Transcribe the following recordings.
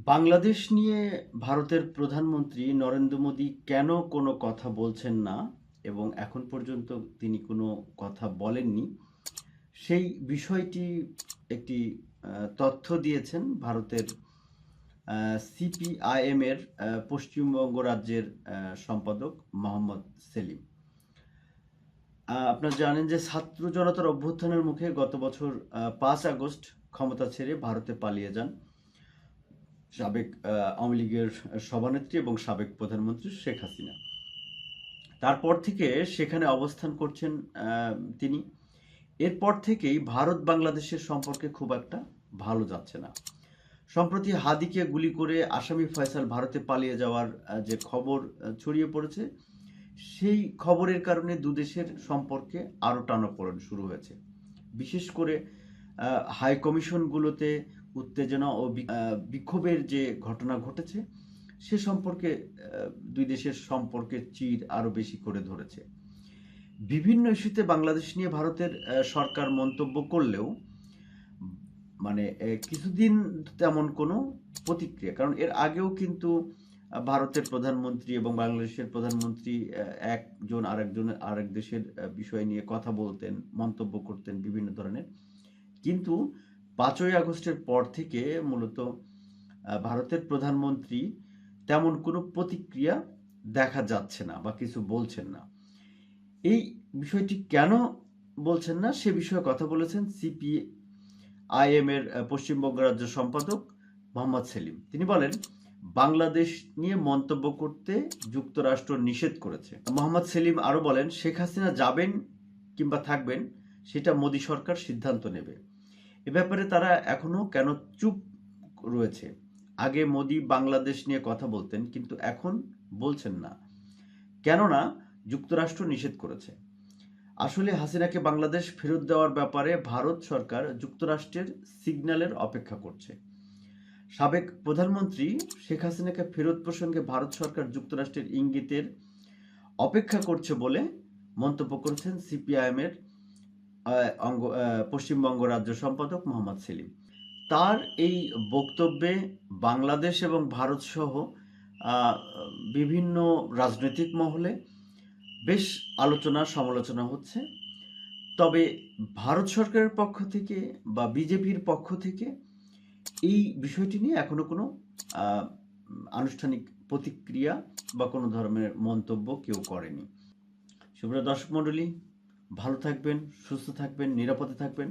বাংলাদেশ নিয়ে ভারতের প্রধানমন্ত্রী নরেন্দ্র মোদী কেন কোনো কথা বলছেন না এবং এখন পর্যন্ত তিনি কোনো কথা বলেননি, সেই বিষয়টি একটি তথ্য দিয়েছেন ভারতের সিপিআইএম এর পশ্চিমবঙ্গ রাজ্যের সম্পাদক মোহাম্মদ সেলিম। আপনারা জানেন যে ছাত্র জনতার অভ্যুত্থানের মুখে গত বছর ৫ আগস্ট ক্ষমতা ছেড়ে ভারতে পালিয়ে যান সাবেক আওয়ামী লীগের সভানেত্রী এবং সাবেক প্রধানমন্ত্রী শেখ হাসিনা। তারপর থেকে সেখানে অবস্থান করছেন তিনি। এরপর থেকেই ভারত বাংলাদেশের সম্পর্কে খুব একটা ভালো যাচ্ছে না। সম্প্রতি হাদিকে গুলি করে আসামি ফয়সাল ভারতে পালিয়ে যাওয়ার যে খবর ছড়িয়ে পড়েছে, সেই খবরের কারণে দুদেশের সম্পর্কে আরও টানাপোড়েন শুরু হয়েছে। বিশেষ করে হাই কমিশনগুলোতে উত্তেজনা ও বিক্ষোভের যে ঘটনা ঘটেছে, সে সম্পর্কে দুই দেশের সম্পর্কের চির আরও বেশি করে ধরেছে। বিভিন্ন ইস্যুতে বাংলাদেশ নিয়ে ভারতের সরকার মন্তব্য করলেও মানে কিছুদিন তেমন কোনো প্রতিক্রিয়া, কারণ এর আগেও কিন্তু ভারতের প্রধানমন্ত্রী এবং বাংলাদেশের প্রধানমন্ত্রী একজন আরেক দেশের বিষয় নিয়ে কথা বলতেন, মন্তব্য করতেন বিভিন্ন ধরনের। কিন্তু ৫ই আগস্টের পর থেকে মূলত ভারতের প্রধানমন্ত্রী তেমন কোনো প্রতিক্রিয়া দেখা যাচ্ছে না বা কিছু বলছেন না। এই বিষয়টি কেন বলছেন না সে বিষয়ে কথা বলেছেন সিপিআইএম এর পশ্চিমবঙ্গ রাজ্য সম্পাদক মোহাম্মদ সেলিম। তিনি বলেন, বাংলাদেশ নিয়ে মন্তব্য করতে যুক্তরাষ্ট্র নিষেধ করেছে। মোহাম্মদ সেলিম আরো বলেন, শেখ হাসিনা যাবেন কিংবা থাকবেন সেটা মোদী সরকার সিদ্ধান্ত নেবে। এ ব্যাপারে তারা এখনো কেন চুপ রয়েছে? আগে মোদী বাংলাদেশ নিয়ে কথা বলতেন, কিন্তু এখন বলছেন না, কেননা যুক্তরাষ্ট্র নিষেধ করেছে। আসলে হাসিনাকে বাংলাদেশ ফেরত দেওয়ার ব্যাপারে ভারত সরকার যুক্তরাষ্ট্রের সিগন্যালের অপেক্ষা করছে। সাবেক প্রধানমন্ত্রী শেখ হাসিনাকে ফেরত প্রসঙ্গে ভারত সরকার যুক্তরাষ্ট্রের ইঙ্গিতের অপেক্ষা করছে বলে মন্তব্য করেছেন সিপিআইএম এর পশ্চিমবঙ্গ রাজ্য সম্পাদক মোহাম্মদ সেলিম। তার এই বক্তব্যে বাংলাদেশ এবং ভারত সহ বিভিন্ন রাজনৈতিক মহলে বেশ আলোচনা সমালোচনা হচ্ছে। তবে ভারত সরকারের পক্ষ থেকে বা বিজেপির পক্ষ থেকে এই বিষয়টি নিয়ে এখনো কোনো আনুষ্ঠানিক প্রতিক্রিয়া বা কোনো ধরনের মন্তব্য কেউ করেনি। সুপ্রিয় দর্শক মণ্ডলী, ভালো থাকবেন, সুস্থ থাকবেন, নিরাপদে থাকবেন,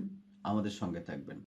আমাদের সঙ্গে থাকবেন।